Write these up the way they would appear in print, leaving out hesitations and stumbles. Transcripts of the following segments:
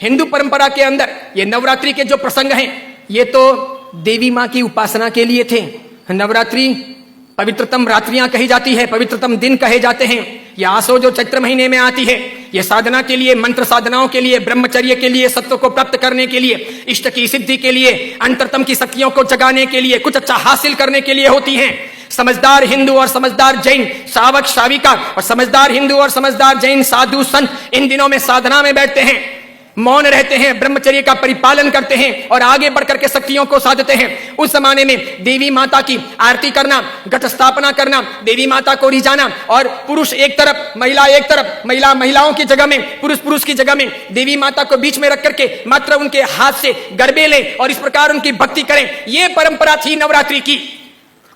हिंदू परंपरा के अंदर ये नवरात्रि के जो प्रसंग हैं, ये तो देवी मां की उपासना के लिए थे। नवरात्रि पवित्रतम रात्रियां कही जाती है, पवित्रतम दिन कहे जाते हैं। ये आसो जो चैत्र महीने में आती है, ये साधना के लिए, मंत्र साधनाओं के लिए, ब्रह्मचर्य के लिए, सत्व को प्राप्त करने के लिए, इष्ट की सिद्धि के लिए, अंतरतम की शक्तियों को जगाने के लिए, कुछ अच्छा हासिल करने के लिए होती हैं। समझदार हिंदू और समझदार जैन श्रावक श्राविका और समझदार हिंदू और समझदार जैन साधु संत इन दिनों में साधना में बैठते हैं, मौन रहते हैं, ब्रह्मचर्य का परिपालन करते हैं और आगे बढ़कर के शक्तियों को साधते हैं। उस जमाने में देवी माता की आरती करना, घट स्थापना करना, देवी माता को रिझाना और पुरुष एक तरफ, महिला एक तरफ, महिलाओं की जगह में, पुरुष की जगह में, देवी माता को बीच में रख करके मात्र उनके हाथ से गरबे लें और इस प्रकार उनकी भक्ति करें, यह परंपरा थी नवरात्रि की।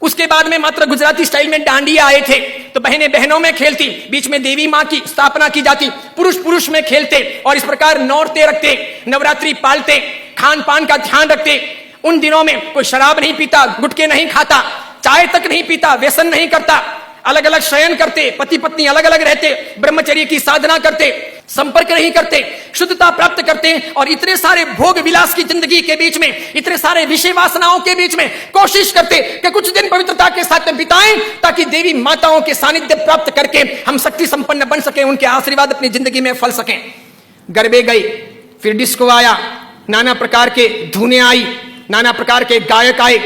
उसके बाद में मात्र गुजराती स्टाइल में डांडिया आए थे, तो बहनें बहनों में खेलती, बीच में देवी मां की स्थापना की जाती, पुरुष में खेलते और इस प्रकार नौरते रखते, नवरात्रि पालते, खान पान का ध्यान रखते। उन दिनों में कोई शराब नहीं पीता, गुटखे नहीं खाता, चाय तक नहीं पीता, व्यसन नहीं करता, अलग अलग शयन करते, पति पत्नी अलग अलग रहते, ब्रह्मचर्य की साधना करते, संपर्क नहीं करते, शुद्धता प्राप्त करते और इतने सारे भोग विलास की जिंदगी के बीच में, इतने सारे विषय वासनाओं के बीच में कोशिश करते कि कुछ दिन पवित्रता के साथ में बिताएं, ताकि देवी माताओं के सानिध्य प्राप्त करके हम शक्ति संपन्न बन सके, उनके आशीर्वाद अपनी जिंदगी में फल सकें। गरबे गए, फिर डिस्को आया, नाना प्रकार के धुनें आई, नाना प्रकार के गायक आए,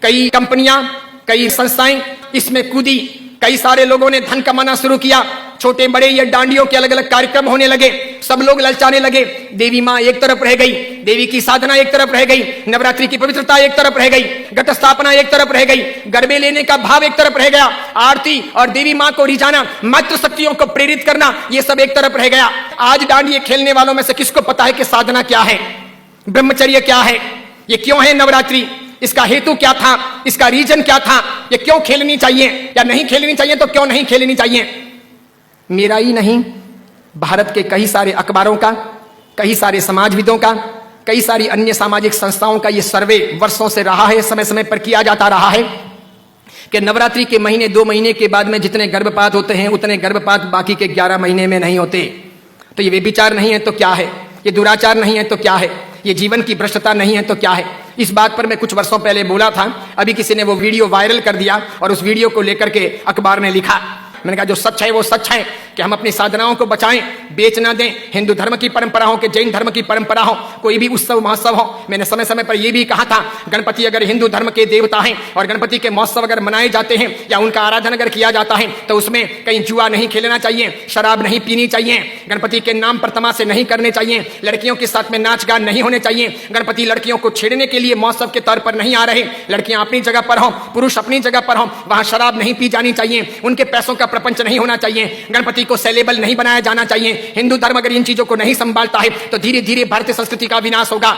कई कंपनियां, कई संस्थाएं इसमें कूदी, कई सारे लोगों ने धन कमाना शुरू किया, छोटे बड़े ये डांडियों के अलग अलग कार्यक्रम होने लगे, सब लोग ललचाने लगे। देवी मां एक तरफ रह गई, देवी की साधना एक तरफ रह गई, नवरात्रि की पवित्रता एक तरफ रह गई, घट स्थापना एक तरफ रह गई, गरबे लेने का भाव एक तरफ रह गया, आरती और देवी मां को रिझाना, मातृ शक्तियों को प्रेरित करना, ये सब एक तरफ रह गया। आज डांडिये खेलने वालों में से किसको पता है कि साधना क्या है, ब्रह्मचर्य क्या है, ये क्यों है नवरात्रि, इसका हेतु क्या था, इसका रीजन क्या था, ये क्यों खेलनी चाहिए या नहीं खेलनी चाहिए, तो क्यों नहीं खेलनी चाहिए। मेरा ही नहीं, भारत के कई सारे अखबारों का, कई सारे समाजविदों का, कई सारी अन्य सामाजिक संस्थाओं का यह सर्वे वर्षों से रहा है, समय समय पर किया जाता रहा है कि नवरात्रि के महीने 2 महीने के बाद में जितने गर्भपात होते हैं, उतने गर्भपात बाकी के 11 महीने में नहीं होते। तो ये व्यभिचार नहीं है तो क्या है, ये दुराचार नहीं है तो क्या है, ये जीवन की भ्रष्टता नहीं है तो क्या है। इस बात पर मैं कुछ वर्षों पहले बोला था, अभी किसी ने वो वीडियो वायरल कर दिया और उस वीडियो को लेकर के अखबार ने लिखा। मैंने कहा जो सच है वो सच है कि हम अपनी साधनाओं को बचाएं, बेच ना दें। हिंदू धर्म की परंपरा हो कि जैन धर्म की परंपरा हो, कोई भी उत्सव महोत्सव हो, मैंने समय समय पर यह भी कहा था, गणपति अगर हिंदू धर्म के देवता हैं और गणपति के महोत्सव अगर मनाए जाते हैं या उनका आराधन अगर किया जाता है तो उसमें कहीं जुआ नहीं खेलना चाहिए, शराब नहीं पीनी चाहिए, गणपति के नाम पर तमाशे नहीं करने चाहिए, लड़कियों के साथ में नाच गान नहीं होने चाहिए, गणपति लड़कियों को छेड़ने के लिए महोत्सव के तौर पर नहीं आ रहे, लड़कियां अपनी जगह पर हो, पुरुष अपनी जगह पर हो, वहां शराब नहीं पी जानी चाहिए, उनके पैसों का प्रपंच नहीं होना चाहिए, गणपति को सेलेबल नहीं बनाया जाना चाहिए। हिंदू धर्म अगर इन चीजों को नहीं संभालता है तो धीरे धीरे भारतीय संस्कृति का विनाश होगा।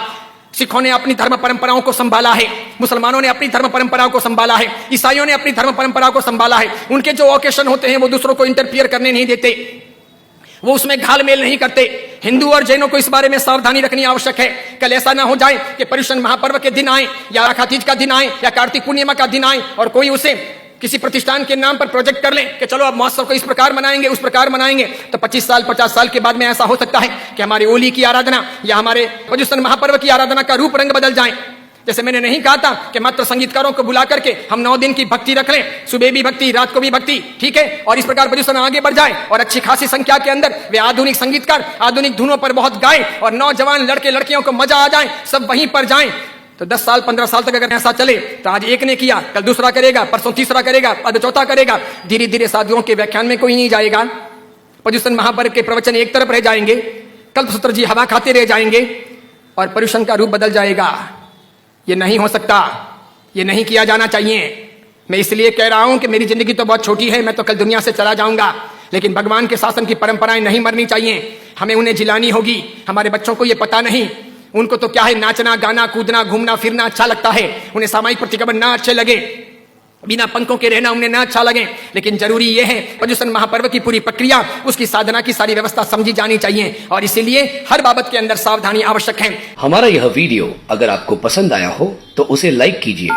सिखों ने अपनी धर्म परंपराओं को संभाला है, मुसलमानों ने अपनी धर्म परंपराओं को संभाला है, ईसाइयों ने अपनी धर्म परंपराओं को संभाला है। उनके जो ओकेशन होते हैं वो दूसरों को इंटरफियर करने नहीं देते, वो उसमें घालमेल नहीं करते। हिंदू और जैनों को इस बारे में सावधानी रखनी आवश्यक है। कल ऐसा ना हो जाए कि पर्युषण महापर्व के दिन आए या आखा तीज का दिन आए या कार्तिक पूर्णिमा का दिन आए और कोई उसे किसी प्रतिष्ठान के नाम पर प्रोजेक्ट कर ले कि चलो अब महोत्सव को इस प्रकार मनाएंगे, उस प्रकार मनाएंगे, तो 25 साल 50 साल के बाद में ऐसा हो सकता है कि हमारी होली की आराधना या हमारे पर्युषण महापर्व की आराधना का रूप रंग बदल जाए। जैसे मैंने नहीं कहा था कि मात्र संगीतकारों को बुला करके हम 9 दिन की भक्ति रख लें, सुबह भी भक्ति, रात को भी भक्ति, ठीक है, और इस प्रकार पर्युषण आगे बढ़ जाए और अच्छी खासी संख्या के अंदर वे आधुनिक संगीतकार आधुनिक धुनों पर बहुत गाएं और नौजवान लड़के लड़कियों को मजा आ जाए, सब वहीं पर जाएं। तो 10 साल 15 साल तक अगर ऐसा चले तो आज एक ने किया, कल दूसरा करेगा, परसों तीसरा करेगा, अब चौथा करेगा, धीरे धीरे साधुओं के व्याख्यान में कोई नहीं जाएगा, पर्युषण महापर्व के प्रवचन एक तरफ रह जाएंगे, कल्पसूत्र जी हवा खाते रह जाएंगे और पर्युषण का रूप बदल जाएगा। ये नहीं हो सकता, ये नहीं किया जाना चाहिए। मैं इसलिए कह रहा हूं कि मेरी जिंदगी तो बहुत छोटी है, मैं तो कल दुनिया से चला जाऊंगा, लेकिन भगवान के शासन की परंपराएं नहीं मरनी चाहिए, हमें उन्हें जिलानी होगी। हमारे बच्चों को ये पता नहीं, उनको तो क्या है, नाचना गाना कूदना घूमना फिरना अच्छा लगता है, उन्हें सामाजिक प्रतिक्रमण ना अच्छे लगे, बिना पंखों के रहना उन्हें ना अच्छा लगे, लेकिन जरूरी यह है पर्युषण महापर्व की पूरी प्रक्रिया, उसकी साधना की सारी व्यवस्था समझी जानी चाहिए और इसीलिए हर बाबत के अंदर सावधानी आवश्यक है। हमारा यह वीडियो अगर आपको पसंद आया हो तो उसे लाइक कीजिए,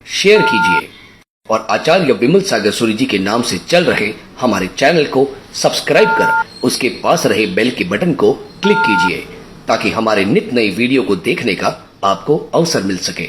शेयर कीजिए और आचार्य विमल सागर सूरी जी के नाम से चल रहे हमारे चैनल को सब्सक्राइब कर उसके पास रहे बेल के बटन को क्लिक कीजिए ताकि हमारे नित नए वीडियो को देखने का आपको अवसर मिल सके।